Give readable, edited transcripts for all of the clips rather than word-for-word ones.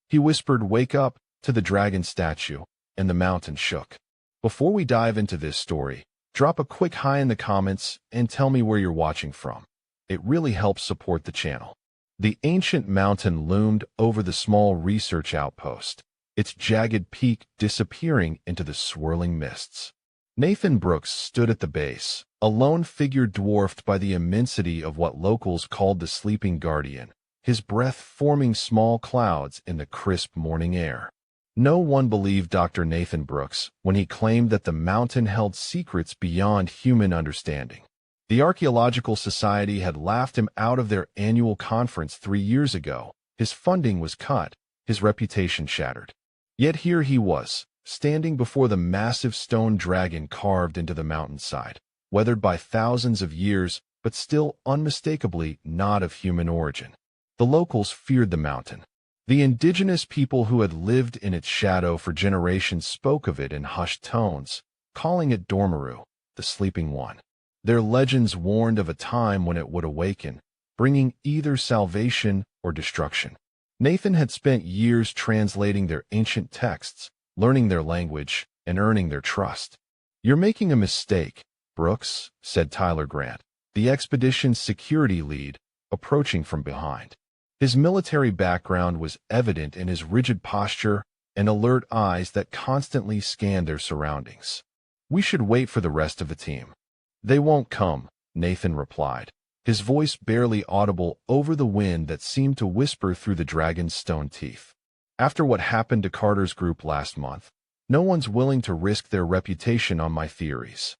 He whispered, "Wake up," to the dragon statue, and the mountain shook. Before we dive into this story, drop a quick hi in the comments and tell me where you're watching from. It really helps support the channel. The ancient mountain loomed over the small research outpost, its jagged peak disappearing into the swirling mists. Nathan Brooks stood at the base, a lone figure dwarfed by the immensity of what locals called the Sleeping Guardian, his breath forming small clouds in the crisp morning air. No one believed Dr. Nathan Brooks when he claimed that the mountain held secrets beyond human understanding. The Archaeological Society had laughed him out of their annual conference 3 years ago. His funding was cut, his reputation shattered. Yet here he was, standing before the massive stone dragon carved into the mountainside, weathered by thousands of years, but still unmistakably not of human origin. The locals feared the mountain. The indigenous people who had lived in its shadow for generations spoke of it in hushed tones, calling it Dormeru, the Sleeping One. Their legends warned of a time when it would awaken, bringing either salvation or destruction. Nathan had spent years translating their ancient texts, learning their language, and earning their trust. "You're making a mistake, Brooks," said Tyler Grant, the expedition's security lead, approaching from behind. His military background was evident in his rigid posture and alert eyes that constantly scanned their surroundings. "We should wait for the rest of the team." "They won't come," Nathan replied, his voice barely audible over the wind that seemed to whisper through the dragon's stone teeth. "After what happened to Carter's group last month, no one's willing to risk their reputation on my theories."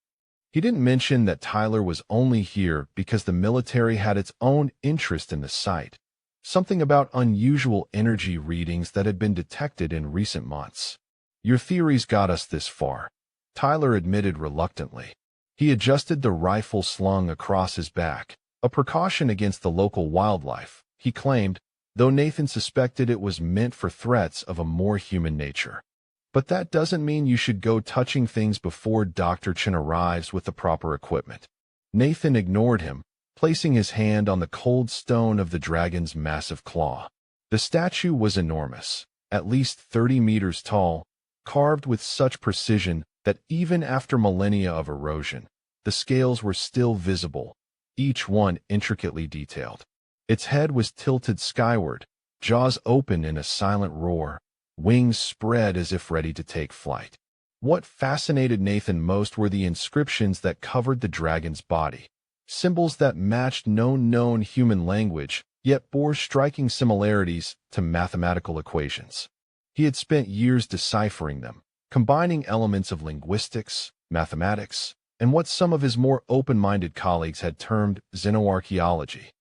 He didn't mention that Tyler was only here because the military had its own interest in the site, something about unusual energy readings that had been detected in recent months. "Your theories got us this far," Tyler admitted reluctantly. He adjusted the rifle slung across his back, a precaution against the local wildlife, he claimed, though Nathan suspected it was meant for threats of a more human nature. "But that doesn't mean you should go touching things before Dr. Chen arrives with the proper equipment." Nathan ignored him, placing his hand on the cold stone of the dragon's massive claw. The statue was enormous, at least 30 meters tall, carved with such precision that even after millennia of erosion, the scales were still visible, each one intricately detailed. Its head was tilted skyward, jaws open in a silent roar, wings spread as if ready to take flight. What fascinated Nathan most were the inscriptions that covered the dragon's body, symbols that matched no known human language, yet bore striking similarities to mathematical equations. He had spent years deciphering them, combining elements of linguistics, mathematics, and what some of his more open-minded colleagues had termed xenoarchaeology.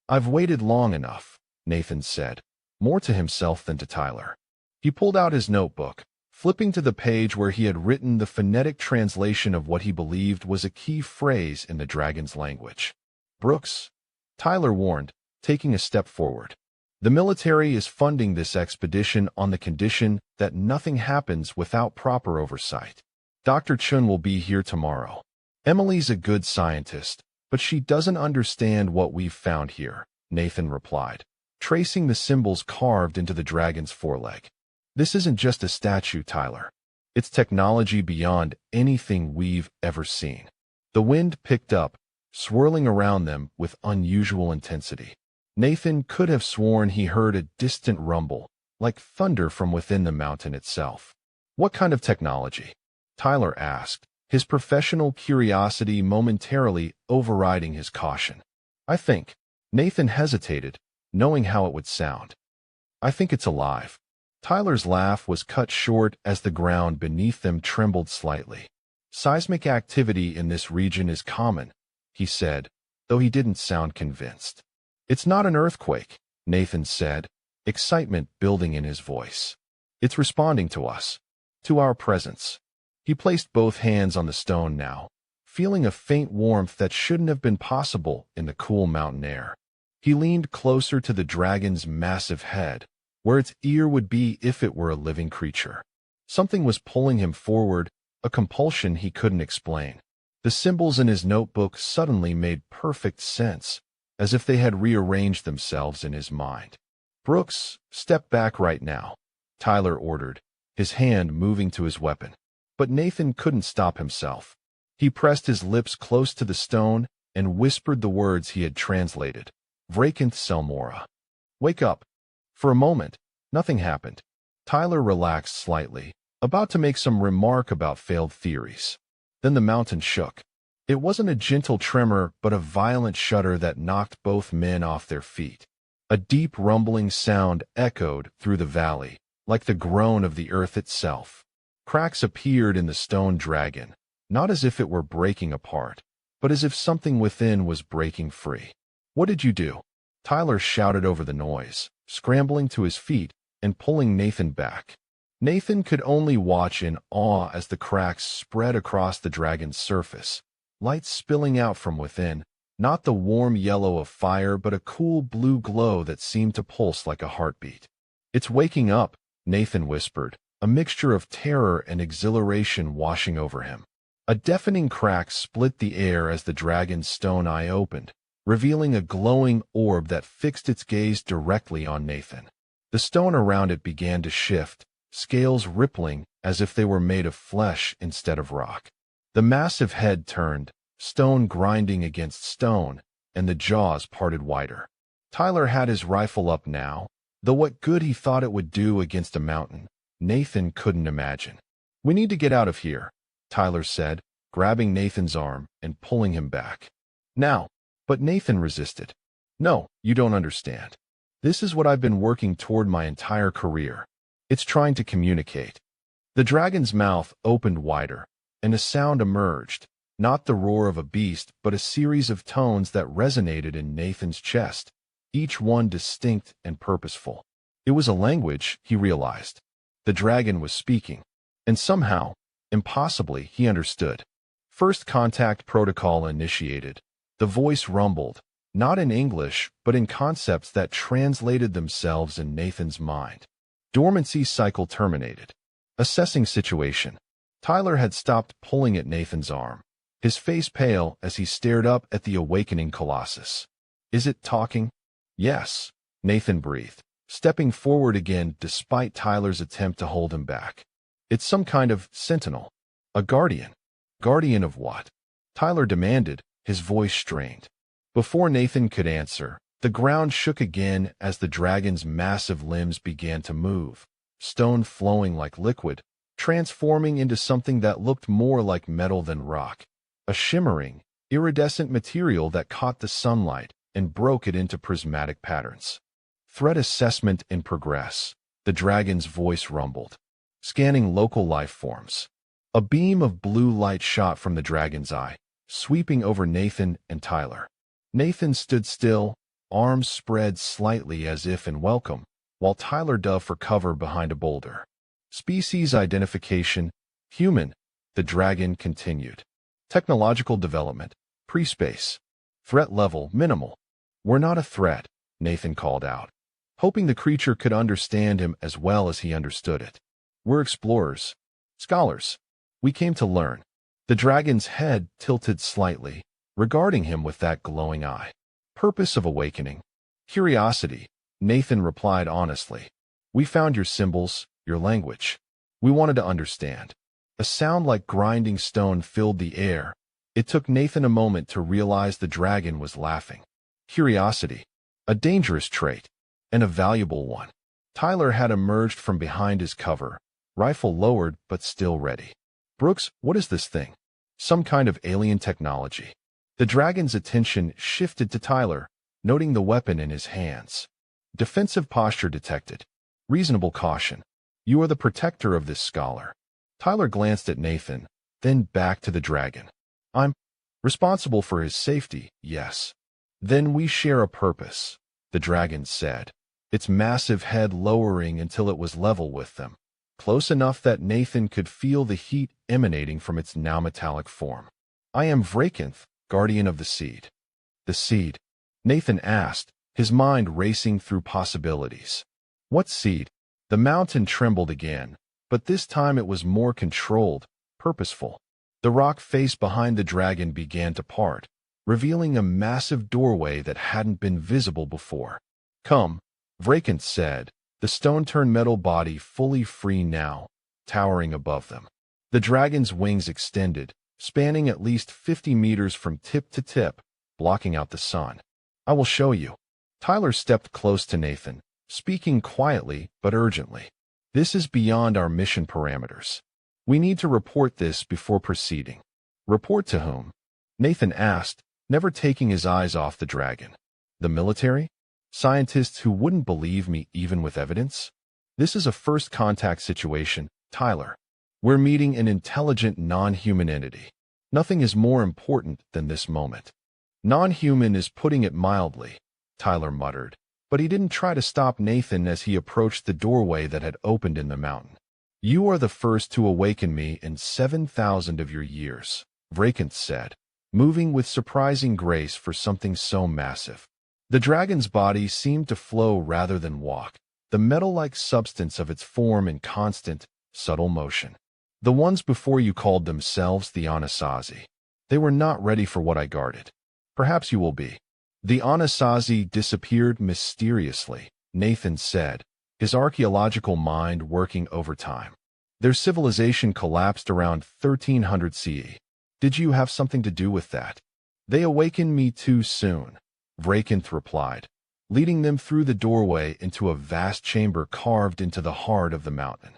"I've waited long enough," Nathan said, more to himself than to Tyler. He pulled out his notebook, flipping to the page where he had written the phonetic translation of what he believed was a key phrase in the dragon's language. "Brooks," Tyler warned, taking a step forward. "The military is funding this expedition on the condition that nothing happens without proper oversight. Dr. Chun will be here tomorrow. Emily's a good scientist, but she doesn't understand what we've found here," Nathan replied, tracing the symbols carved into the dragon's foreleg. "This isn't just a statue, Tyler. It's technology beyond anything we've ever seen." The wind picked up, swirling around them with unusual intensity. Nathan could have sworn he heard a distant rumble, like thunder from within the mountain itself. "What kind of technology?" Tyler asked, his professional curiosity momentarily overriding his caution. "I think," Nathan hesitated, knowing how it would sound. "I think it's alive." Tyler's laugh was cut short as the ground beneath them trembled slightly. "Seismic activity in this region is common," he said, though he didn't sound convinced. "It's not an earthquake," Nathan said, excitement building in his voice. "It's responding to us, to our presence." He placed both hands on the stone now, feeling a faint warmth that shouldn't have been possible in the cool mountain air. He leaned closer to the dragon's massive head, where its ear would be if it were a living creature. Something was pulling him forward, a compulsion he couldn't explain. The symbols in his notebook suddenly made perfect sense, as if they had rearranged themselves in his mind. "Brooks, step back right now," Tyler ordered, his hand moving to his weapon. But Nathan couldn't stop himself. He pressed his lips close to the stone and whispered the words he had translated. Vrakanth Selmora. Wake up. For a moment, nothing happened. Tyler relaxed slightly, about to make some remark about failed theories. Then the mountain shook. It wasn't a gentle tremor, but a violent shudder that knocked both men off their feet. A deep rumbling sound echoed through the valley, like the groan of the earth itself. Cracks appeared in the stone dragon, not as if it were breaking apart, but as if something within was breaking free. What did you do? Tyler shouted over the noise, scrambling to his feet and pulling Nathan back. Nathan could only watch in awe as the cracks spread across the dragon's surface, light spilling out from within, not the warm yellow of fire but a cool blue glow that seemed to pulse like a heartbeat. It's waking up, Nathan whispered, a mixture of terror and exhilaration washing over him. A deafening crack split the air as the dragon's stone eye opened, revealing a glowing orb that fixed its gaze directly on Nathan. The stone around it began to shift, scales rippling as if they were made of flesh instead of rock. The massive head turned, stone grinding against stone, and the jaws parted wider. Tyler had his rifle up now, though what good he thought it would do against a mountain, Nathan couldn't imagine. We need to get out of here, Tyler said, grabbing Nathan's arm and pulling him back. Now, but Nathan resisted. No, you don't understand. This is what I've been working toward my entire career. It's trying to communicate. The dragon's mouth opened wider, and a sound emerged, not the roar of a beast, but a series of tones that resonated in Nathan's chest, each one distinct and purposeful. It was a language, he realized. The dragon was speaking, and somehow, impossibly, he understood. First contact protocol initiated. The voice rumbled, not in English, but in concepts that translated themselves in Nathan's mind. Dormancy cycle terminated. Assessing situation. Tyler had stopped pulling at Nathan's arm, his face pale as he stared up at the awakening colossus. Is it talking? Yes, Nathan breathed, stepping forward again despite Tyler's attempt to hold him back. It's some kind of sentinel. A guardian. Guardian of what? Tyler demanded, his voice strained. Before Nathan could answer, the ground shook again as the dragon's massive limbs began to move, stone flowing like liquid, transforming into something that looked more like metal than rock, a shimmering, iridescent material that caught the sunlight and broke it into prismatic patterns. Threat assessment in progress, the dragon's voice rumbled, scanning local life forms. A beam of blue light shot from the dragon's eye, sweeping over Nathan and Tyler. Nathan stood still, arms spread slightly as if in welcome, while Tyler dove for cover behind a boulder. Species identification, human, the dragon continued. Technological development, pre-space. Threat level, minimal. We're not a threat, Nathan called out, hoping the creature could understand him as well as he understood it. We're explorers. Scholars. We came to learn. The dragon's head tilted slightly, regarding him with that glowing eye. Purpose of awakening. Curiosity, Nathan replied honestly. We found your symbols, your language. We wanted to understand. A sound like grinding stone filled the air. It took Nathan a moment to realize the dragon was laughing. Curiosity. A dangerous trait, and a valuable one. Tyler had emerged from behind his cover, rifle lowered but still ready. Brooks, what is this thing? Some kind of alien technology. The dragon's attention shifted to Tyler, noting the weapon in his hands. Defensive posture detected. Reasonable caution. You are the protector of this scholar. Tyler glanced at Nathan, then back to the dragon. I'm responsible for his safety, yes. Then we share a purpose, the dragon said, its massive head lowering until it was level with them, close enough that Nathan could feel the heat emanating from its now metallic form. I am Vrakanth, guardian of the seed. The seed? Nathan asked, his mind racing through possibilities. What seed? The mountain trembled again, but this time it was more controlled, purposeful. The rock face behind the dragon began to part, revealing a massive doorway that hadn't been visible before. Come, Vrakanth said, the stone-turned metal body fully free now, towering above them. The dragon's wings extended, spanning at least 50 meters from tip to tip, blocking out the sun. I will show you. Tyler stepped close to Nathan, speaking quietly but urgently. This is beyond our mission parameters. We need to report this before proceeding. Report to whom? Nathan asked, never taking his eyes off the dragon. The military? Scientists who wouldn't believe me even with evidence? This is a first contact situation, Tyler. We're meeting an intelligent non-human entity. Nothing is more important than this moment. Non-human is putting it mildly, Tyler muttered, but he didn't try to stop Nathan as he approached the doorway that had opened in the mountain. You are the first to awaken me in 7,000 of your years, Vrakenth said, moving with surprising grace for something so massive. The dragon's body seemed to flow rather than walk, the metal-like substance of its form in constant, subtle motion. The ones before you called themselves the Anasazi. They were not ready for what I guarded. Perhaps you will be. The Anasazi disappeared mysteriously, Nathan said, his archaeological mind working overtime. Their civilization collapsed around 1300 CE. Did you have something to do with that? They awakened me too soon, Vrakenth replied, leading them through the doorway into a vast chamber carved into the heart of the mountain.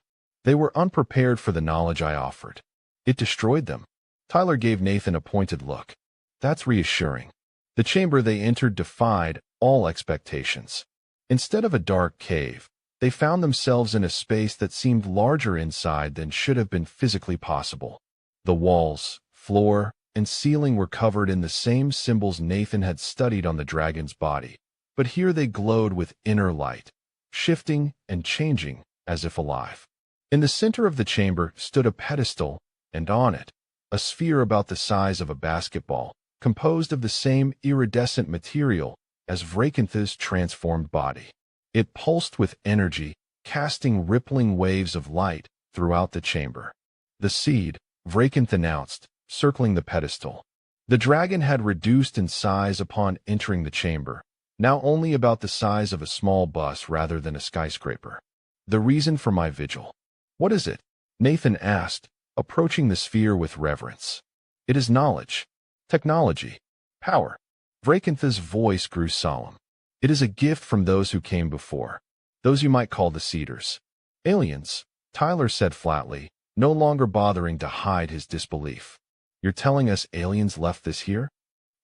They were unprepared for the knowledge I offered. It destroyed them. Tyler gave Nathan a pointed look. That's reassuring. The chamber they entered defied all expectations. Instead of a dark cave, they found themselves in a space that seemed larger inside than should have been physically possible. The walls, floor, and ceiling were covered in the same symbols Nathan had studied on the dragon's body, but here they glowed with inner light, shifting and changing as if alive. In the center of the chamber stood a pedestal, and on it, a sphere about the size of a basketball, composed of the same iridescent material as Vrakenth's transformed body. It pulsed with energy, casting rippling waves of light throughout the chamber. The seed, Vrakenth announced, circling the pedestal. The dragon had reduced in size upon entering the chamber, now only about the size of a small bus rather than a skyscraper. The reason for my vigil. What is it? Nathan asked, approaching the sphere with reverence. It is knowledge. Technology. Power. Vrakenth's voice grew solemn. It is a gift from those who came before. Those you might call the Seeders. Aliens, Tyler said flatly, no longer bothering to hide his disbelief. You're telling us aliens left this here?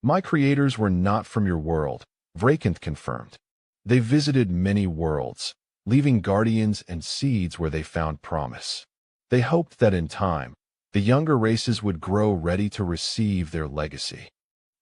My creators were not from your world, Vrakenth confirmed. They visited many worlds, leaving guardians and seeds where they found promise. They hoped that in time, the younger races would grow ready to receive their legacy.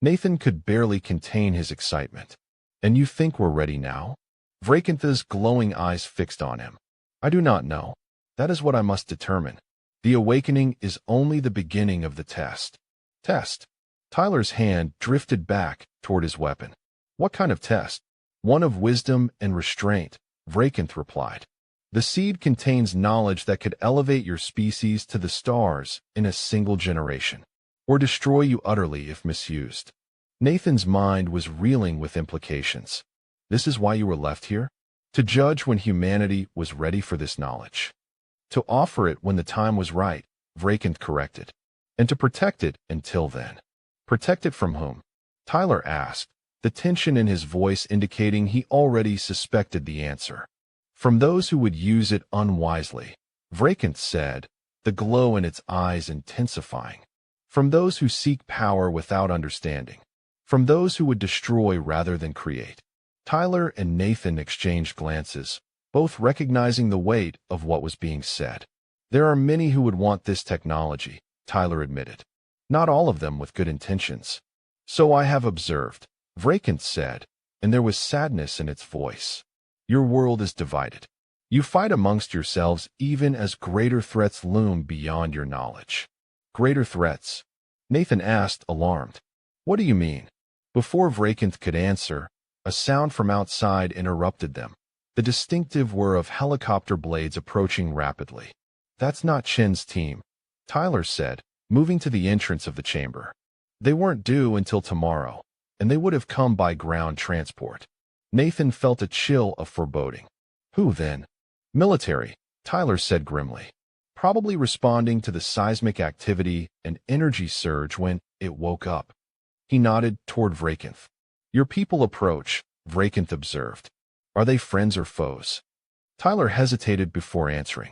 Nathan could barely contain his excitement. And you think we're ready now? Vrakenth's glowing eyes fixed on him. I do not know. That is what I must determine. The awakening is only the beginning of the test. Test. Tyler's hand drifted back toward his weapon. What kind of test? One of wisdom and restraint, Vrakenth replied. The seed contains knowledge that could elevate your species to the stars in a single generation, or destroy you utterly if misused. Nathan's mind was reeling with implications. This is why you were left here? To judge when humanity was ready for this knowledge. To offer it when the time was right, Vrakenth corrected. And to protect it until then. Protect it from whom? Tyler asked, the tension in his voice indicating he already suspected the answer. From those who would use it unwisely, Vrakenth said, the glow in its eyes intensifying. From those who seek power without understanding. From those who would destroy rather than create. Tyler and Nathan exchanged glances, both recognizing the weight of what was being said. There are many who would want this technology, Tyler admitted. Not all of them with good intentions. So I have observed, Vrakenth said, and there was sadness in its voice. Your world is divided. You fight amongst yourselves even as greater threats loom beyond your knowledge. Greater threats? Nathan asked, alarmed. What do you mean? Before Vrakenth could answer, a sound from outside interrupted them. The distinctive whir of helicopter blades approaching rapidly. That's not Chen's team, Tyler said, moving to the entrance of the chamber. They weren't due until tomorrow, and they would have come by ground transport. Nathan felt a chill of foreboding. Who then? Military, Tyler said grimly. Probably responding to the seismic activity and energy surge when it woke up. He nodded toward Vrakenth. Your people approach, Vrakenth observed. Are they friends or foes? Tyler hesitated before answering.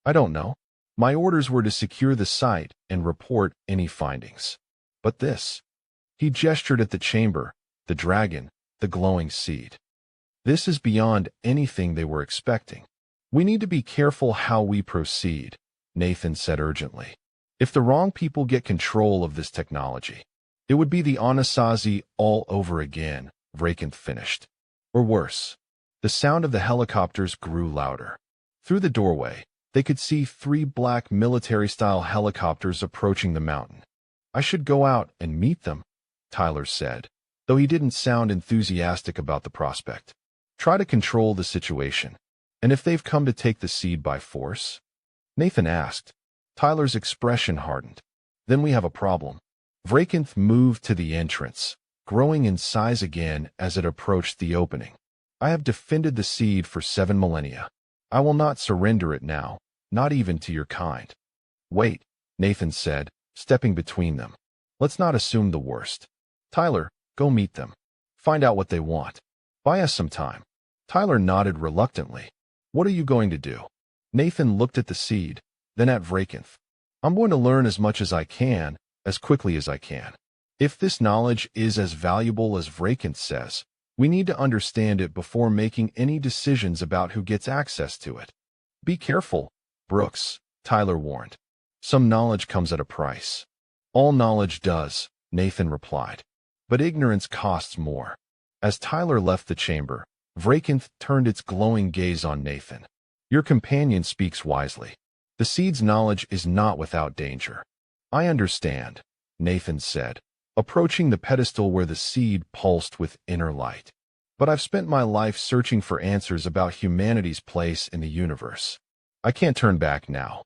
I don't know. My orders were to secure the site and report any findings. But this. He gestured at the chamber, the dragon, the glowing seed. This is beyond anything they were expecting. We need to be careful how we proceed, Nathan said urgently. If the wrong people get control of this technology, it would be the Anasazi all over again, Vrakenth finished. Or worse. The sound of the helicopters grew louder. Through the doorway, they could see 3 black military-style helicopters approaching the mountain. I should go out and meet them, Tyler said, though he didn't sound enthusiastic about the prospect. Try to control the situation. And if they've come to take the seed by force? Nathan asked. Tyler's expression hardened. Then we have a problem. Vrakenth moved to the entrance, growing in size again as it approached the opening. I have defended the seed for 7 millennia. I will not surrender it now, not even to your kind. Wait, Nathan said, stepping between them. Let's not assume the worst. Tyler, go meet them. Find out what they want. Buy us some time. Tyler nodded reluctantly. What are you going to do? Nathan looked at the seed, then at Vrakenth. I'm going to learn as much as I can, as quickly as I can. If this knowledge is as valuable as Vrakenth says, we need to understand it before making any decisions about who gets access to it. Be careful, Brooks, Tyler warned. Some knowledge comes at a price. All knowledge does, Nathan replied. But ignorance costs more. As Tyler left the chamber, Vrakenth turned its glowing gaze on Nathan. Your companion speaks wisely. The seed's knowledge is not without danger. I understand, Nathan said, approaching the pedestal where the seed pulsed with inner light. But I've spent my life searching for answers about humanity's place in the universe. I can't turn back now.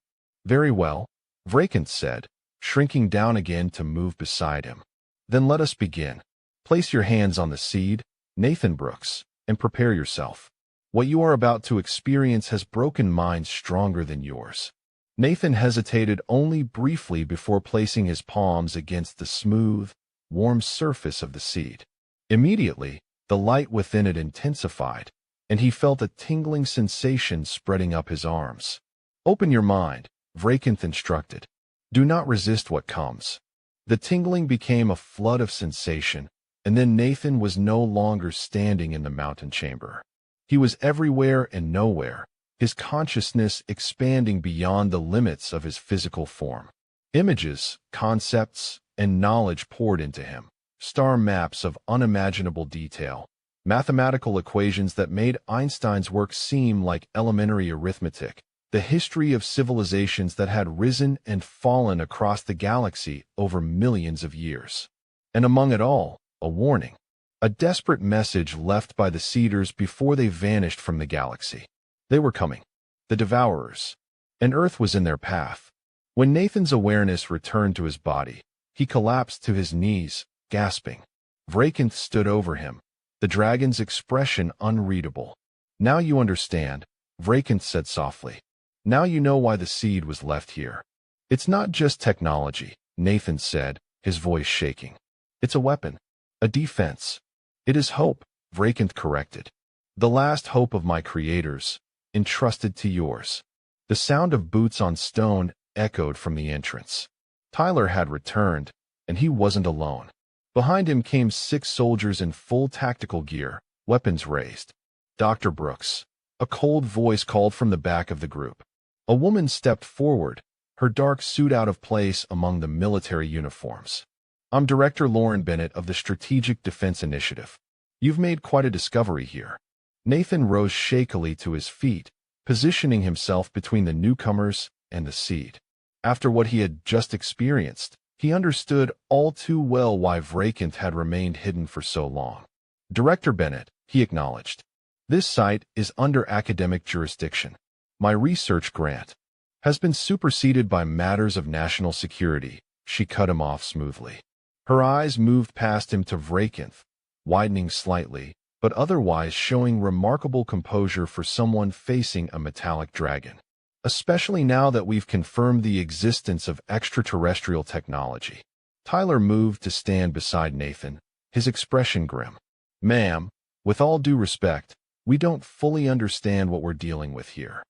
Very well, Vrakenth said, shrinking down again to move beside him. Then let us begin. Place your hands on the seed, Nathan Brooks, and prepare yourself. What you are about to experience has broken minds stronger than yours. Nathan hesitated only briefly before placing his palms against the smooth, warm surface of the seed. Immediately, the light within it intensified, and he felt a tingling sensation spreading up his arms. Open your mind, Vrakenth instructed. Do not resist what comes. The tingling became a flood of sensation, and then Nathan was no longer standing in the mountain chamber. He was everywhere and nowhere, his consciousness expanding beyond the limits of his physical form. Images, concepts, and knowledge poured into him. Star maps of unimaginable detail, mathematical equations that made Einstein's work seem like elementary arithmetic, the history of civilizations that had risen and fallen across the galaxy over millions of years. And among it all, a warning. A desperate message left by the Seeders before they vanished from the galaxy. They were coming. The Devourers. And Earth was in their path. When Nathan's awareness returned to his body, he collapsed to his knees, gasping. Vrakenth stood over him, the dragon's expression unreadable. Now you understand, Vrakenth said softly. Now you know why the seed was left here. It's not just technology, Nathan said, his voice shaking. It's a weapon. A defense. It is hope, Vrakenth corrected. The last hope of my creators, entrusted to yours. The sound of boots on stone echoed from the entrance. Tyler had returned, and he wasn't alone. Behind him came 6 soldiers in full tactical gear, weapons raised. Dr. Brooks. A cold voice called from the back of the group. A woman stepped forward, her dark suit out of place among the military uniforms. I'm Director Lauren Bennett of the Strategic Defense Initiative. You've made quite a discovery here. Nathan rose shakily to his feet, positioning himself between the newcomers and the seed. After what he had just experienced, he understood all too well why Vrakenth had remained hidden for so long. Director Bennett, he acknowledged. This site is under academic jurisdiction. My research grant has been superseded by matters of national security. She cut him off smoothly. Her eyes moved past him to Vrakenth, widening slightly, but otherwise showing remarkable composure for someone facing a metallic dragon. Especially now that we've confirmed the existence of extraterrestrial technology. Tyler moved to stand beside Nathan, his expression grim. "Ma'am, with all due respect, we don't fully understand what we're dealing with here.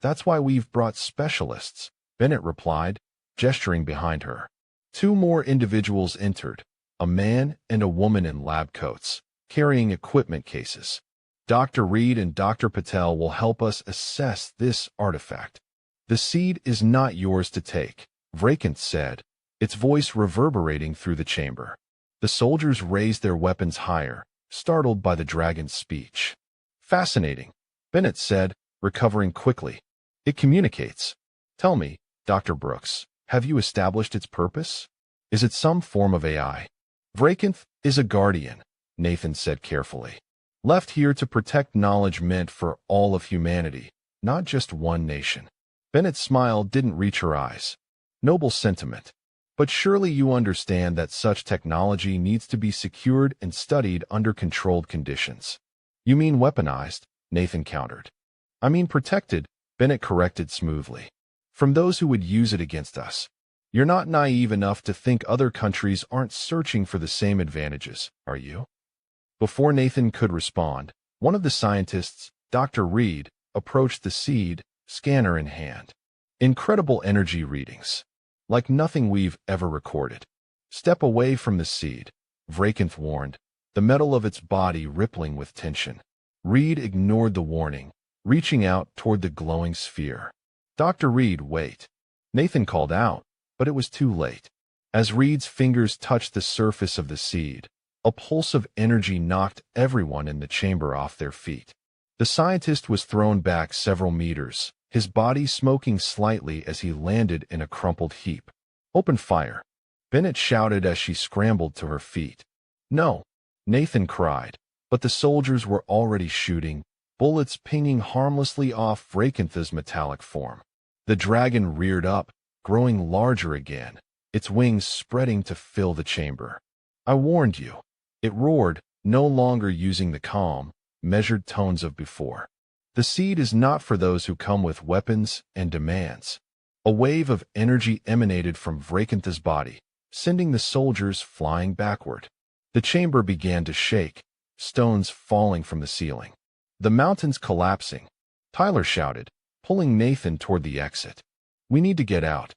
That's why we've brought specialists," Bennett replied, gesturing behind her. Two more individuals entered, a man and a woman in lab coats, carrying equipment cases. "Dr. Reed and Dr. Patel will help us assess this artifact. The seed is not yours to take," Vrakanth said, its voice reverberating through the chamber. The soldiers raised their weapons higher, startled by the dragon's speech. "Fascinating," Bennett said, recovering quickly. "It communicates. Tell me, Dr. Brooks, have you established its purpose? Is it some form of AI?" "Vrakanth is a guardian," Nathan said carefully. "Left here to protect knowledge meant for all of humanity, not just one nation." Bennett's smile didn't reach her eyes. "Noble sentiment. But surely you understand that such technology needs to be secured and studied under controlled conditions." "You mean weaponized?" Nathan countered. "I mean protected," Bennett corrected smoothly. "From those who would use it against us. You're not naive enough to think other countries aren't searching for the same advantages, are you?" Before Nathan could respond, one of the scientists, Dr. Reed, approached the seed, scanner in hand. "Incredible energy readings. Like nothing we've ever recorded." "Step away from the seed," Vrakanth warned, the metal of its body rippling with tension. Reed ignored the warning, reaching out toward the glowing sphere. "Dr. Reed, wait." Nathan called out, but it was too late. As Reed's fingers touched the surface of the seed, a pulse of energy knocked everyone in the chamber off their feet. The scientist was thrown back several meters, his body smoking slightly as he landed in a crumpled heap. "Open fire," Bennett shouted as she scrambled to her feet. "No," Nathan cried, but the soldiers were already shooting, bullets pinging harmlessly off Vrakanth's metallic form. The dragon reared up, growing larger again, its wings spreading to fill the chamber. "I warned you," it roared, no longer using the calm, measured tones of before. "The seed is not for those who come with weapons and demands." A wave of energy emanated from Vrakanth's body, sending the soldiers flying backward. The chamber began to shake, stones falling from the ceiling. "The mountain's collapsing," Tyler shouted, pulling Nathan toward the exit. "We need to get out."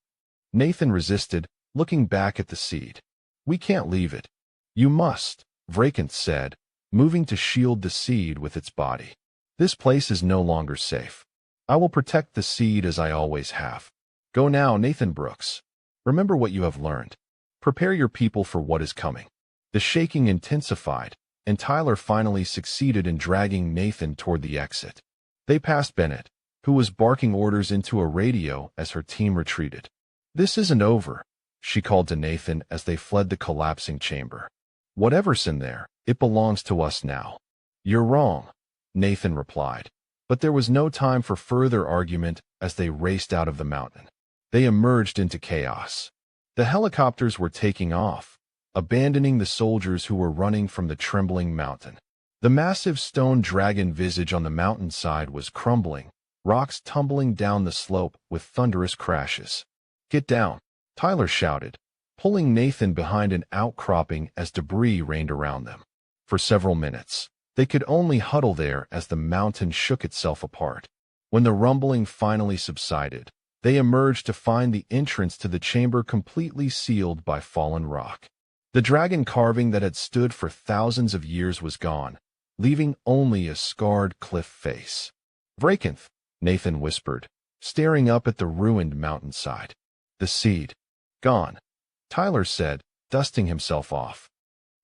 Nathan resisted, looking back at the seed. "We can't leave it." "You must," Vrakanth said, moving to shield the seed with its body. "This place is no longer safe. I will protect the seed as I always have. Go now, Nathan Brooks. Remember what you have learned. Prepare your people for what is coming." The shaking intensified, and Tyler finally succeeded in dragging Nathan toward the exit. They passed Bennett, who was barking orders into a radio as her team retreated. "This isn't over," she called to Nathan as they fled the collapsing chamber. "Whatever's in there, it belongs to us now." "You're wrong," Nathan replied. But there was no time for further argument as they raced out of the mountain. They emerged into chaos. The helicopters were taking off, abandoning the soldiers who were running from the trembling mountain. The massive stone dragon visage on the mountainside was crumbling, rocks tumbling down the slope with thunderous crashes. "Get down," Tyler shouted, pulling Nathan behind an outcropping as debris rained around them. For several minutes, they could only huddle there as the mountain shook itself apart. When the rumbling finally subsided, they emerged to find the entrance to the chamber completely sealed by fallen rock. The dragon carving that had stood for thousands of years was gone, leaving only a scarred cliff face. "Vrakanth," Nathan whispered, staring up at the ruined mountainside. "The seed. Gone," Tyler said, dusting himself off.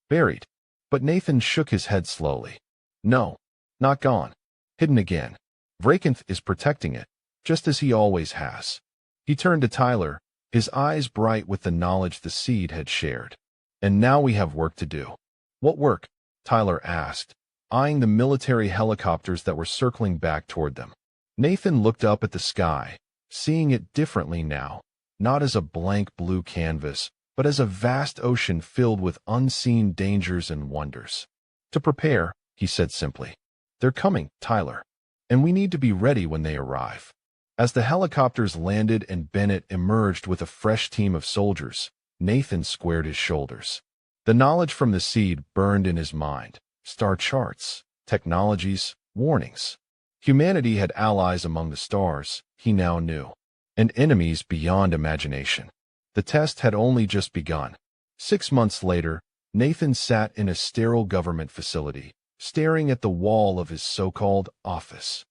"Buried." But Nathan shook his head slowly. "No, not gone. Hidden again. Vrakanth is protecting it, just as he always has." He turned to Tyler, his eyes bright with the knowledge the seed had shared. "And now we have work to do." "What work?" Tyler asked, eyeing the military helicopters that were circling back toward them. Nathan looked up at the sky, seeing it differently now, not as a blank blue canvas, but as a vast ocean filled with unseen dangers and wonders. "To prepare," he said simply. They're coming, Tyler. And we need to be ready when they arrive. As the helicopters landed and Bennett emerged with a fresh team of soldiers, Nathan squared his shoulders. The knowledge from the seed burned in his mind. Star charts, technologies, warnings. Humanity had allies among the stars, he now knew, and enemies beyond imagination. The test had only just begun. 6 months later, Nathan sat in a sterile government facility, staring at the wall of his so-called office.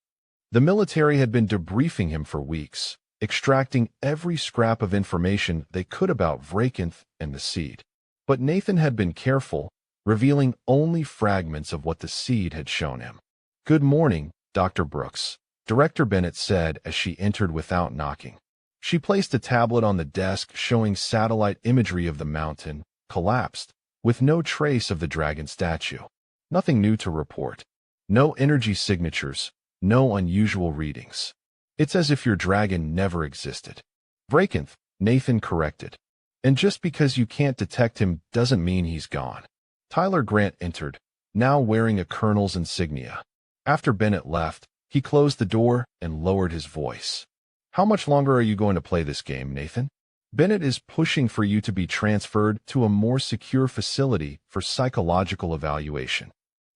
The military had been debriefing him for weeks, extracting every scrap of information they could about Vrakenth and the seed. But Nathan had been careful, revealing only fragments of what the seed had shown him. "Good morning, Dr. Brooks," Director Bennett said as she entered without knocking. She placed a tablet on the desk showing satellite imagery of the mountain, collapsed, with no trace of the dragon statue. Nothing new to report. No energy signatures, no unusual readings. "It's as if your dragon never existed." "Vrakenth," Nathan corrected. "And just because you can't detect him doesn't mean he's gone." Tyler Grant entered, now wearing a colonel's insignia. After Bennett left, he closed the door and lowered his voice. "How much longer are you going to play this game, Nathan? Bennett is pushing for you to be transferred to a more secure facility for psychological evaluation."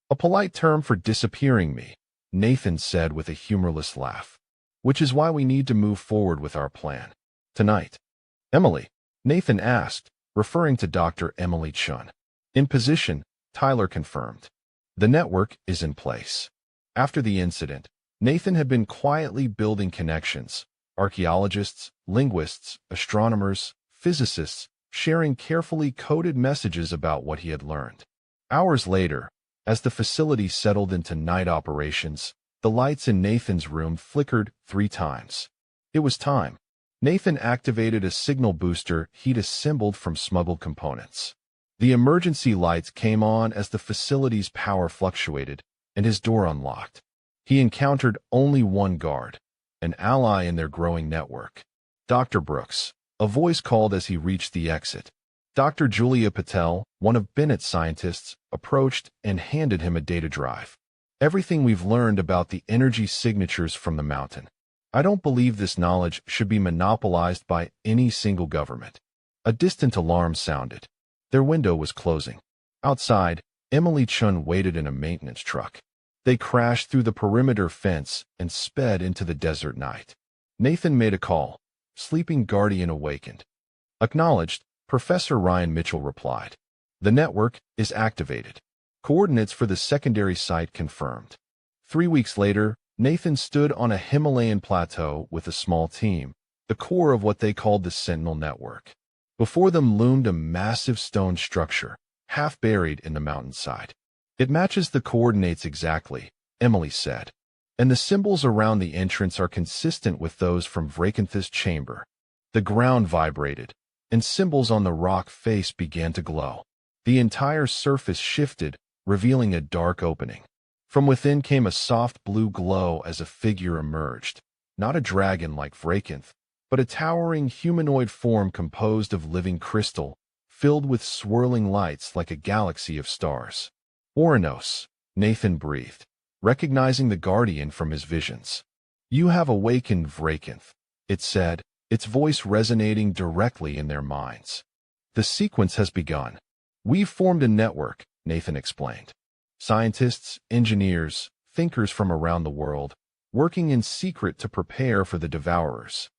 "A polite term for disappearing me," Nathan said with a humorless laugh. "Which is why we need to move forward with our plan. Tonight." "Emily?" Nathan asked, referring to Dr. Emily Chun. "In position," Tyler confirmed. "The network is in place." After the incident, Nathan had been quietly building connections. Archaeologists, linguists, astronomers, physicists, sharing carefully coded messages about what he had learned. Hours later, as the facility settled into night operations, the lights in Nathan's room flickered 3 times. It was time. Nathan activated a signal booster he'd assembled from smuggled components. The emergency lights came on as the facility's power fluctuated, and his door unlocked. He encountered only one guard, an ally in their growing network. "Dr. Brooks," a voice called as he reached the exit. Dr. Julia Patel, one of Bennett's scientists, approached and handed him a data drive. "Everything we've learned about the energy signatures from the mountain. I don't believe this knowledge should be monopolized by any single government." A distant alarm sounded. Their window was closing. Outside, Emily Chun waited in a maintenance truck. They crashed through the perimeter fence and sped into the desert night. Nathan made a call. Sleeping Guardian awakened. "Acknowledged," Professor Ryan Mitchell replied. "The network is activated. Coordinates for the secondary site confirmed." 3 weeks later, Nathan stood on a Himalayan plateau with a small team, the core of what they called the Sentinel Network. Before them loomed a massive stone structure, half buried in the mountainside. "It matches the coordinates exactly," Emily said, "and the symbols around the entrance are consistent with those from Vrakenth's chamber." The ground vibrated, and symbols on the rock face began to glow. The entire surface shifted, revealing a dark opening. From within came a soft blue glow as a figure emerged, not a dragon like Vrakenth, but a towering humanoid form composed of living crystal, filled with swirling lights like a galaxy of stars. "Oranos," Nathan breathed, recognizing the Guardian from his visions. "You have awakened Vrakenth," it said, its voice resonating directly in their minds. "The sequence has begun. We've formed a network," Nathan explained. "Scientists, engineers, thinkers from around the world, working in secret to prepare for the Devourers.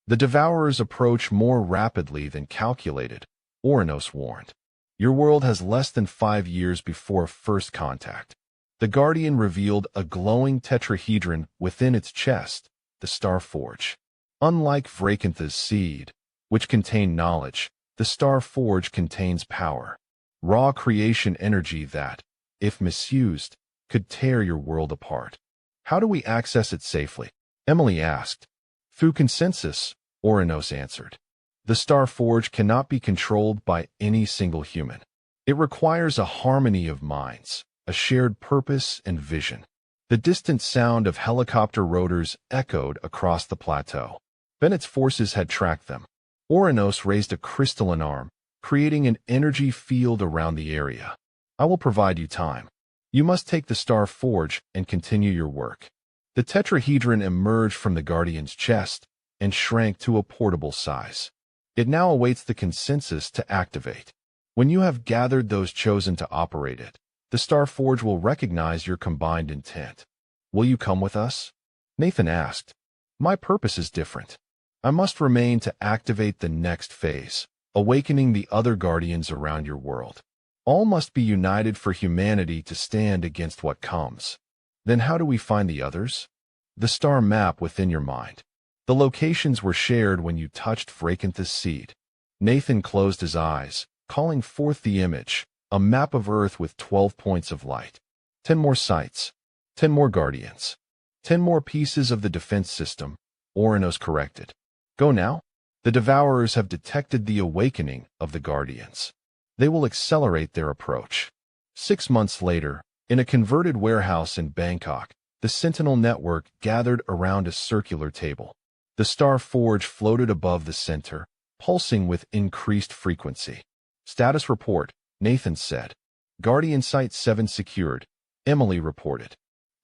The Devourers approach more rapidly than calculated," Oranos warned. "Your world has less than 5 years before first contact." The Guardian revealed a glowing tetrahedron within its chest, the Star Forge. Unlike Vrakenth's seed, which contained knowledge, the Star Forge contains power. Raw creation energy that, if misused, could tear your world apart. "How do we access it safely?" Emily asked. "Through consensus," Oranos answered. "The Star Forge cannot be controlled by any single human. It requires a harmony of minds, a shared purpose and vision." The distant sound of helicopter rotors echoed across the plateau. Bennett's forces had tracked them. Oranos raised a crystalline arm, creating an energy field around the area. "I will provide you time." You must take the Star Forge and continue your work. The tetrahedron emerged from the Guardian's chest and shrank to a portable size. It now awaits the consensus to activate. When you have gathered those chosen to operate it, the Star Forge will recognize your combined intent. Will you come with us? Nathan asked. My purpose is different. I must remain to activate the next phase, awakening the other Guardians around your world. All must be united for humanity to stand against what comes. Then how do we find the others? The star map within your mind. The locations were shared when you touched Tarn'eth's seed. Nathan closed his eyes, calling forth the image, a map of Earth with 12 points of light. 10 more sites. 10 more Guardians. 10 more pieces of the defense system. Oranos corrected. Go now. The Devourers have detected the awakening of the Guardians. They will accelerate their approach. 6 months later, in a converted warehouse in Bangkok, the Sentinel network gathered around a circular table. The Star Forge floated above the center, pulsing with increased frequency. Status report, Nathan said. Guardian Site 7 secured, Emily reported.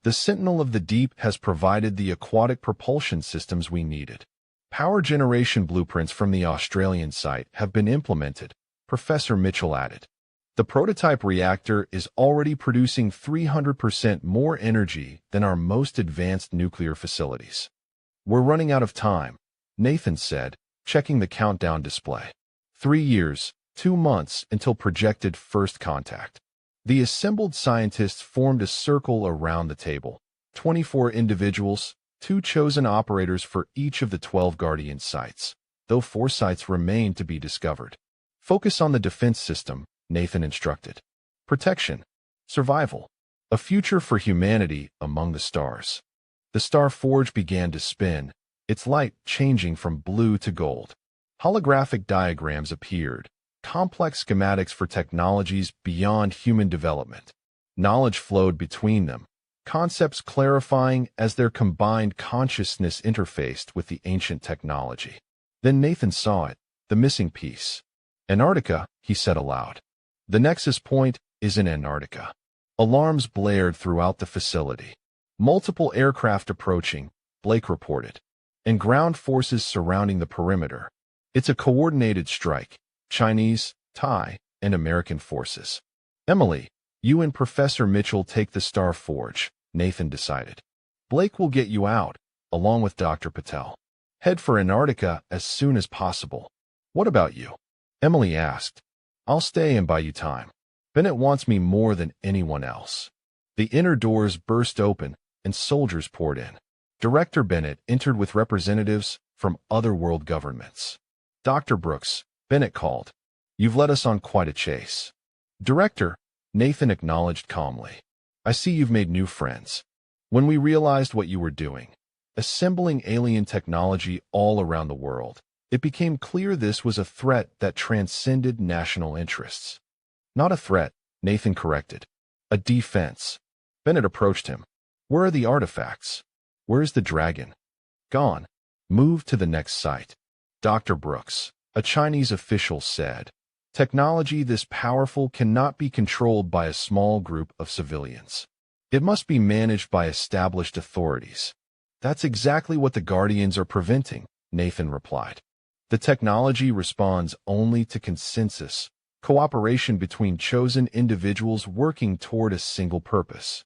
The Sentinel of the Deep has provided the aquatic propulsion systems we needed. Power generation blueprints from the Australian site have been implemented, Professor Mitchell added. The prototype reactor is already producing 300% more energy than our most advanced nuclear facilities. We're running out of time, Nathan said, checking the countdown display. 3 years, 2 months until projected first contact. The assembled scientists formed a circle around the table. 24 individuals, 2 chosen operators for each of the 12 Guardian sites, though 4 sites remain to be discovered. Focus on the defense system, Nathan instructed. Protection. Survival. A future for humanity among the stars. The Star Forge began to spin, its light changing from blue to gold. Holographic diagrams appeared, complex schematics for technologies beyond human development. Knowledge flowed between them, concepts clarifying as their combined consciousness interfaced with the ancient technology. Then Nathan saw it, the missing piece. Antarctica, he said aloud. The nexus point is in Antarctica. Alarms blared throughout the facility. Multiple aircraft approaching, Blake reported, and ground forces surrounding the perimeter. It's a coordinated strike, Chinese, Thai, and American forces. Emily, you and Professor Mitchell take the Star Forge, Nathan decided. Blake will get you out, along with Dr. Patel. Head for Antarctica as soon as possible. What about you? Emily asked. I'll stay and buy you time. Bennett wants me more than anyone else. The inner doors burst open, and soldiers poured in. Director Bennett entered with representatives from other world governments. Dr. Brooks, Bennett called. You've led us on quite a chase. Director, Nathan acknowledged calmly. I see you've made new friends. When we realized what you were doing, assembling alien technology all around the world, it became clear this was a threat that transcended national interests. Not a threat, Nathan corrected. A defense. Bennett approached him. Where are the artifacts? Where's the dragon? Gone. Move to the next site. Dr. Brooks, a Chinese official, said. Technology this powerful cannot be controlled by a small group of civilians. It must be managed by established authorities. That's exactly what the Guardians are preventing, Nathan replied. The technology responds only to consensus, cooperation between chosen individuals working toward a single purpose.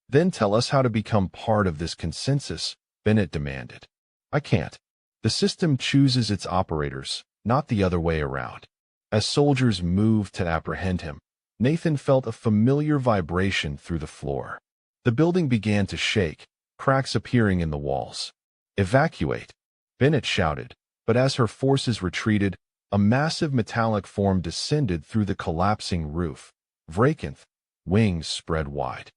Then tell us how to become part of this consensus, Bennett demanded. I can't. The system chooses its operators, not the other way around. As soldiers moved to apprehend him, Nathan felt a familiar vibration through the floor. The building began to shake, cracks appearing in the walls. Evacuate, Bennett shouted, but as her forces retreated, a massive metallic form descended through the collapsing roof. Tarn'eth, wings spread wide.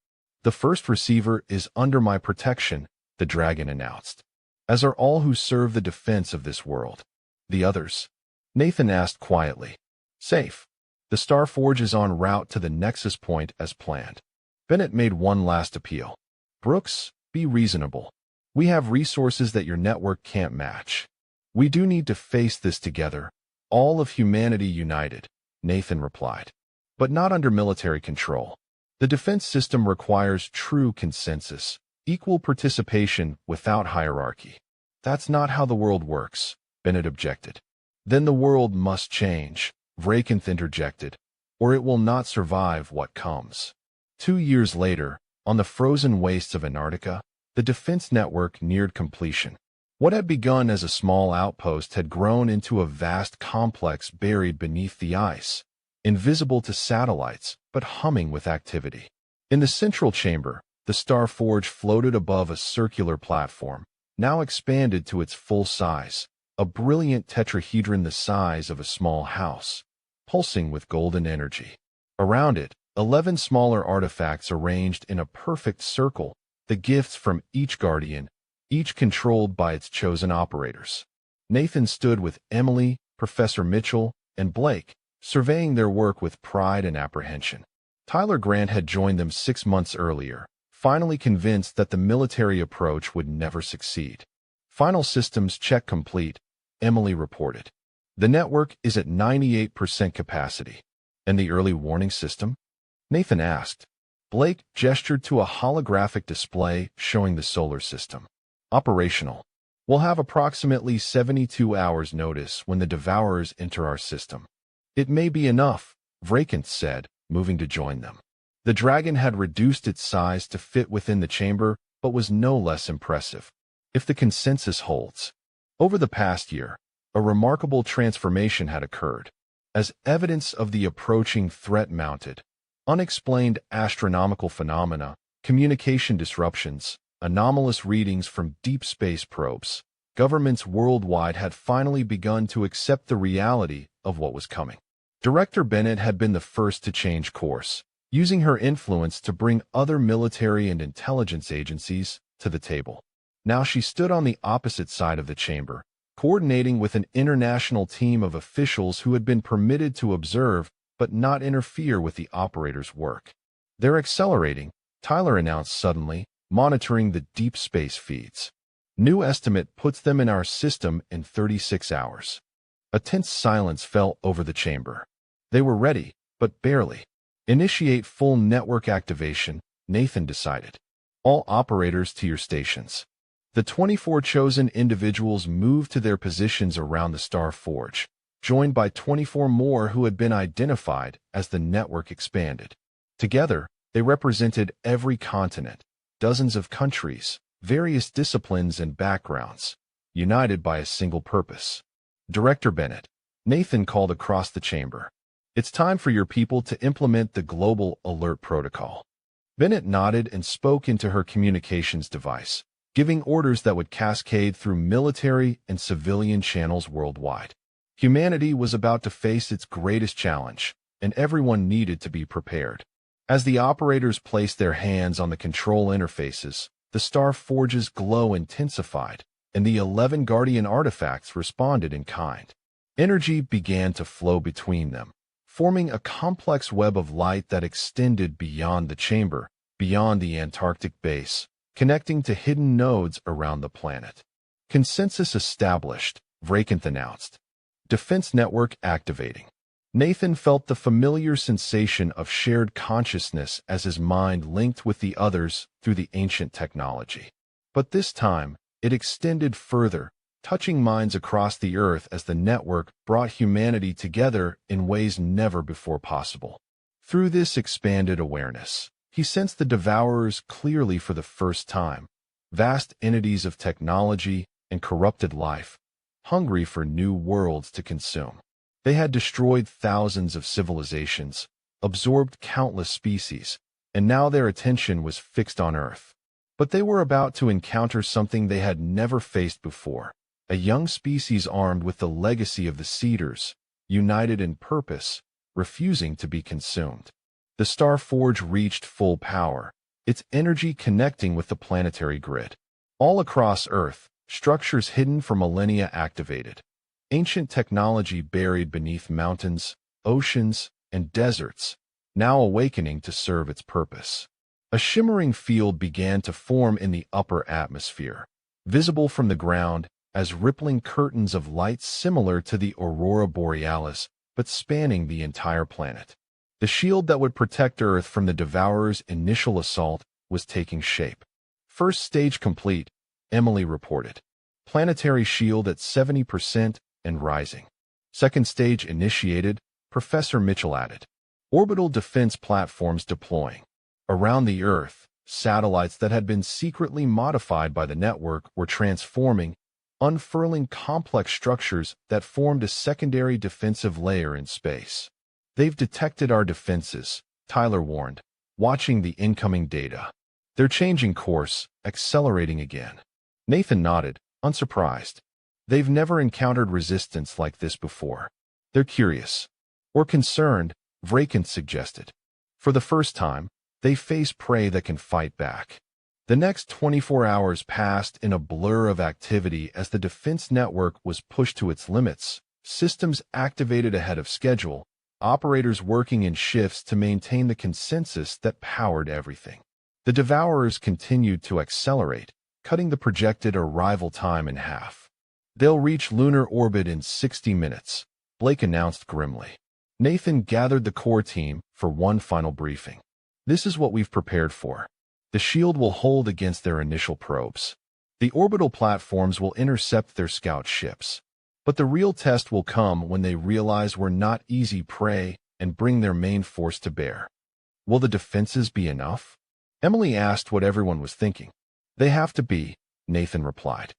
The first receiver is under my protection, the dragon announced, as are all who serve the defense of this world. The others? Nathan asked quietly. Safe. The Star Forge is en route to the nexus point as planned. Bennett made one last appeal. Brooks, be reasonable. We have resources that your network can't match. We do need to face this together, all of humanity united, Nathan replied. But not under military control. The defense system requires true consensus, equal participation without hierarchy. That's not how the world works, Bennett objected. Then the world must change, Vrakanth interjected, or it will not survive what comes. 2 years later, on the frozen wastes of Antarctica, the defense network neared completion. What had begun as a small outpost had grown into a vast complex buried beneath the ice, invisible to satellites, but humming with activity. In the central chamber, the Star Forge floated above a circular platform, now expanded to its full size, a brilliant tetrahedron the size of a small house, pulsing with golden energy. Around it, 11 smaller artifacts arranged in a perfect circle, the gifts from each guardian, each controlled by its chosen operators. Nathan stood with Emily, Professor Mitchell, and Blake, surveying their work with pride and apprehension. Tyler Grant had joined them 6 months earlier, finally convinced that the military approach would never succeed. Final systems check complete, Emily reported. The network is at 98% capacity. And the early warning system? Nathan asked. Blake gestured to a holographic display showing the solar system. Operational. We'll have approximately 72 hours notice when the Devourers enter our system. It may be enough, Vrakanth said, moving to join them. The dragon had reduced its size to fit within the chamber, but was no less impressive. If the consensus holds. Over the past year, a remarkable transformation had occurred. As evidence of the approaching threat mounted, unexplained astronomical phenomena, communication disruptions, anomalous readings from deep space probes, governments worldwide had finally begun to accept the reality of what was coming. Director Bennett had been the first to change course, using her influence to bring other military and intelligence agencies to the table. Now she stood on the opposite side of the chamber, coordinating with an international team of officials who had been permitted to observe but not interfere with the operator's work. They're accelerating, Tyler announced suddenly, monitoring the deep space feeds. New estimate puts them in our system in 36 hours. A tense silence fell over the chamber. They were ready, but barely. Initiate full network activation, Nathan decided. All operators to your stations. The 24 chosen individuals moved to their positions around the Star Forge, joined by 24 more who had been identified as the network expanded. Together, they represented every continent, dozens of countries, various disciplines and backgrounds, united by a single purpose. Director Bennett, Nathan called across the chamber. It's time for your people to implement the Global Alert Protocol. Bennett nodded and spoke into her communications device, giving orders that would cascade through military and civilian channels worldwide. Humanity was about to face its greatest challenge, and everyone needed to be prepared. As the operators placed their hands on the control interfaces, the Star Forge's glow intensified, and the 11 Guardian artifacts responded in kind. Energy began to flow between them, forming a complex web of light that extended beyond the chamber, beyond the Antarctic base, connecting to hidden nodes around the planet. Consensus established, Vrakanth announced. Defense network activating. Nathan felt the familiar sensation of shared consciousness as his mind linked with the others through the ancient technology. But this time, it extended further, touching minds across the Earth as the network brought humanity together in ways never before possible. Through this expanded awareness, he sensed the Devourers clearly for the first time, vast entities of technology and corrupted life, hungry for new worlds to consume. They had destroyed thousands of civilizations, absorbed countless species, and now their attention was fixed on Earth. But they were about to encounter something they had never faced before, a young species armed with the legacy of the Cedars, united in purpose, refusing to be consumed. The Star Forge reached full power, its energy connecting with the planetary grid. All across Earth, structures hidden for millennia activated. Ancient technology buried beneath mountains, oceans, and deserts, now awakening to serve its purpose. A shimmering field began to form in the upper atmosphere, visible from the ground as rippling curtains of light similar to the aurora borealis, but spanning the entire planet. The shield that would protect Earth from the Devourer's initial assault was taking shape. First stage complete, Emily reported. Planetary shield at 70% and rising. Second stage initiated, Professor Mitchell added. Orbital defense platforms deploying. Around the Earth, satellites that had been secretly modified by the network were transforming, unfurling complex structures that formed a secondary defensive layer in space. They've detected our defenses, Tyler warned, watching the incoming data. They're changing course, accelerating again. Nathan nodded, unsurprised. They've never encountered resistance like this before. They're curious. Or concerned, Vrakenth suggested. For the first time, they face prey that can fight back. The next 24 hours passed in a blur of activity as the defense network was pushed to its limits, systems activated ahead of schedule, operators working in shifts to maintain the consensus that powered everything. The Devourers continued to accelerate, cutting the projected arrival time in half. They'll reach lunar orbit in 60 minutes, Blake announced grimly. Nathan gathered the core team for one final briefing. This is what we've prepared for. The shield will hold against their initial probes. The orbital platforms will intercept their scout ships. But the real test will come when they realize we're not easy prey and bring their main force to bear. Will the defenses be enough? Emily asked what everyone was thinking. They have to be, Nathan replied.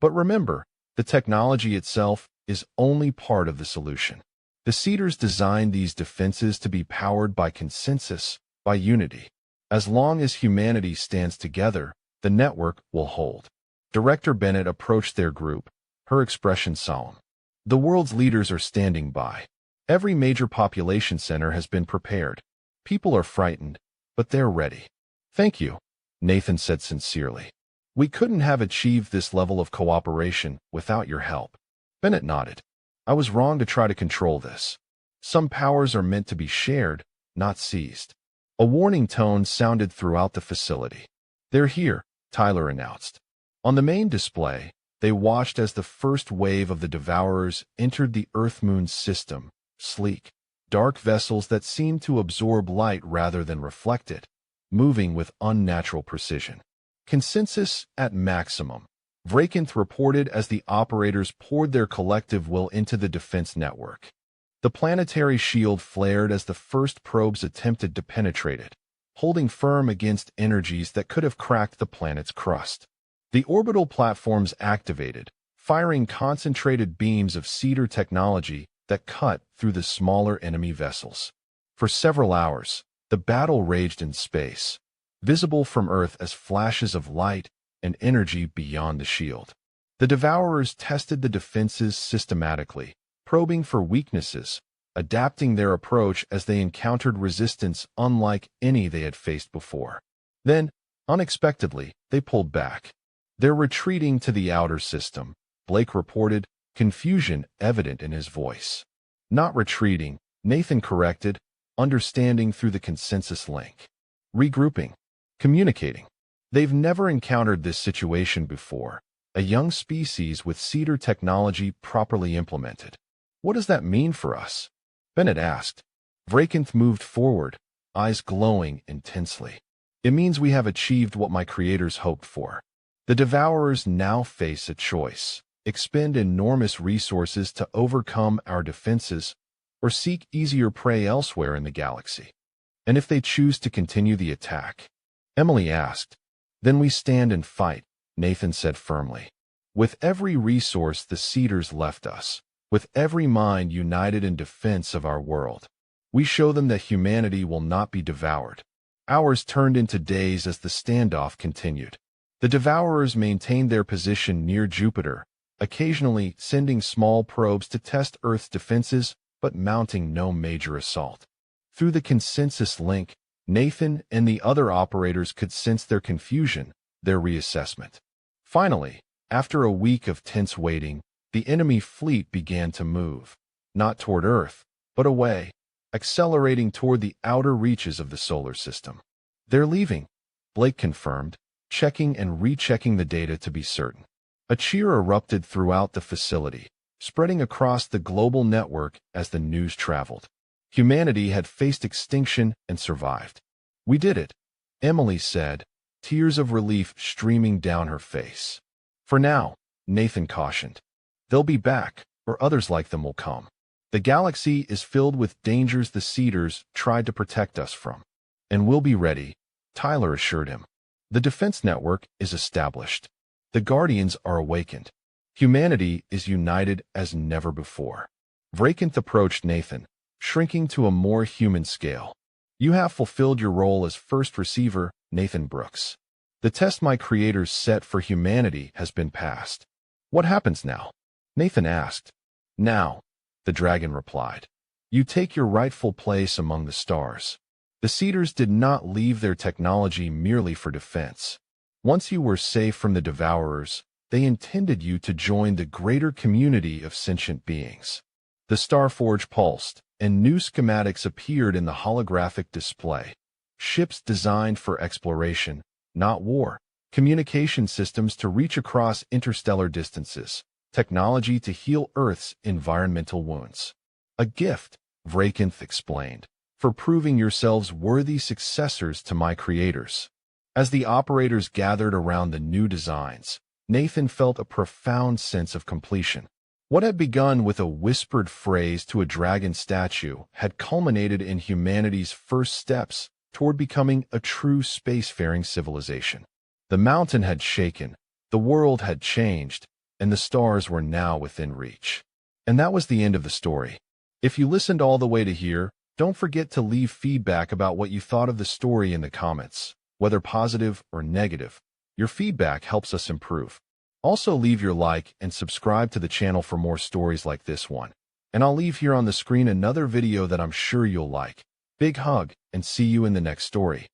But remember, the technology itself is only part of the solution. The Cedars designed these defenses to be powered by consensus, by unity. As long as humanity stands together, the network will hold. Director Bennett approached their group, her expression solemn. The world's leaders are standing by. Every major population center has been prepared. People are frightened, but they're ready. Thank you, Nathan said sincerely. We couldn't have achieved this level of cooperation without your help. Bennett nodded. I was wrong to try to control this. Some powers are meant to be shared, not seized. A warning tone sounded throughout the facility. They're here, Tyler announced. On the main display, they watched as the first wave of the Devourers entered the Earth-Moon system, sleek, dark vessels that seemed to absorb light rather than reflect it, moving with unnatural precision. Consensus at maximum, Vrakenth reported as the operators poured their collective will into the defense network. The planetary shield flared as the first probes attempted to penetrate it, holding firm against energies that could have cracked the planet's crust. The orbital platforms activated, firing concentrated beams of Cedar technology that cut through the smaller enemy vessels. For several hours, the battle raged in space, visible from Earth as flashes of light and energy beyond the shield. The Devourers tested the defenses systematically, probing for weaknesses, adapting their approach as they encountered resistance unlike any they had faced before. Then, unexpectedly, they pulled back. They're retreating to the outer system, Blake reported, confusion evident in his voice. Not retreating, Nathan corrected, understanding through the consensus link. Regrouping. Communicating. They've never encountered this situation before, a young species with Cedar technology properly implemented. What does that mean for us? Bennett asked. Vrakenth moved forward, eyes glowing intensely. It means we have achieved what my creators hoped for. The Devourers now face a choice: expend enormous resources to overcome our defenses, or seek easier prey elsewhere in the galaxy. And if they choose to continue the attack? Emily asked. Then we stand and fight, Nathan said firmly. With every resource the Cedars left us, with every mind united in defense of our world, we show them that humanity will not be devoured. Hours turned into days as the standoff continued. The Devourers maintained their position near Jupiter, occasionally sending small probes to test Earth's defenses, but mounting no major assault. Through the consensus link, Nathan and the other operators could sense their confusion, their reassessment. Finally, after a week of tense waiting, the enemy fleet began to move, not toward Earth, but away, accelerating toward the outer reaches of the solar system. They're leaving, Blake confirmed, checking and rechecking the data to be certain. A cheer erupted throughout the facility, spreading across the global network as the news traveled. Humanity had faced extinction and survived. "We did it," Emily said, tears of relief streaming down her face. "For now," Nathan cautioned. "They'll be back, or others like them will come. The galaxy is filled with dangers the Cedars tried to protect us from. And we'll be ready," Tyler assured him. "The defense network is established. The Guardians are awakened. Humanity is united as never before." Vrakanth approached Nathan, shrinking to a more human scale. "You have fulfilled your role as first receiver, Nathan Brooks. The test my creators set for humanity has been passed. What happens now?" Nathan asked. "Now," the dragon replied, "you take your rightful place among the stars. The Cedars did not leave their technology merely for defense. Once you were safe from the Devourers, they intended you to join the greater community of sentient beings." The Starforge pulsed, and new schematics appeared in the holographic display. Ships designed for exploration, not war. Communication systems to reach across interstellar distances. Technology to heal Earth's environmental wounds. "A gift," Vrakanth explained, "for proving yourselves worthy successors to my creators." As the operators gathered around the new designs, Nathan felt a profound sense of completion. What had begun with a whispered phrase to a dragon statue had culminated in humanity's first steps toward becoming a true spacefaring civilization. The mountain had shaken, the world had changed, and the stars were now within reach. And that was the end of the story. If you listened all the way to here, don't forget to leave feedback about what you thought of the story in the comments, whether positive or negative. Your feedback helps us improve. Also leave your like and subscribe to the channel for more stories like this one. And I'll leave here on the screen another video that I'm sure you'll like. Big hug, and see you in the next story.